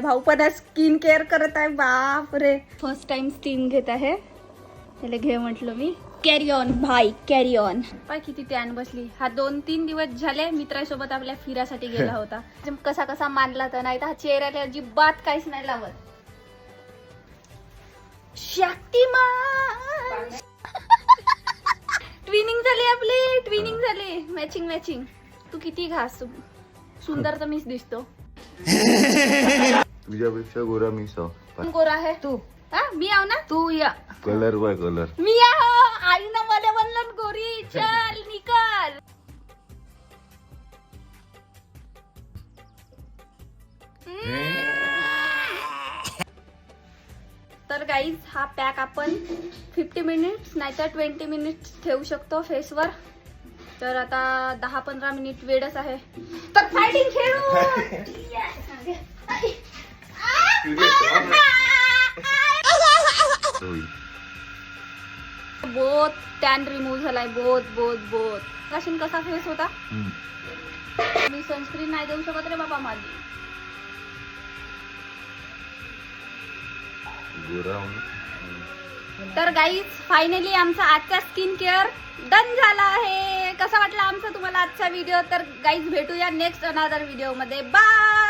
भाऊ पण skin care करत आहे. बाप रे, फर्स्ट टाइम स्किन घेत आहे. त्याला घे म्हटलं मी. कॅरी ऑन भाई, कॅरी ऑन. पाय किती टॅन बसली. हा 2-3 दिवस झाले मित्रासोबत आपल्या फिरासाठी गेला होता. कसा कसा मानला तर नाही तर हा चेहऱ्याला अजिबात काहीच नाही लावत. शक्तिमान. ट्विनिंग झाली आपली, ट्विनिंग झाली. Matching matching. तू किती घास सुंदर तर मीच दिसतो. तुझ्यापेक्षा गोरा मी कोण गोरा आहे तू? हा मी आव ना, तू या. कलर बाय कलर मी आहो. आईनं मला म्हणलं गोरी, चल निकल. तर गाईज हा पॅक आपण 50 मिनिट्स नाहीतर 20 मिनिट्स ठेवू शकतो फेसवर. तर आता 10-15 मिनिट वेळच आहे. तर फायटिंग खेळू. बहुत टॅन रिमूव्ह झालाय. बहुत राशीन कसा फेस होता. मी सनस्क्रीन नाही देऊ शकत रे बाबा माझी. तर गाईज फायनली आमचा आजचा स्किन केअर डन झाला आहे. कसा वाटला आमचा तुम्हाला आजचा व्हिडिओ? तर गाईज भेटूया नेक्स्ट अनदर व्हिडिओ मध्ये. बाय.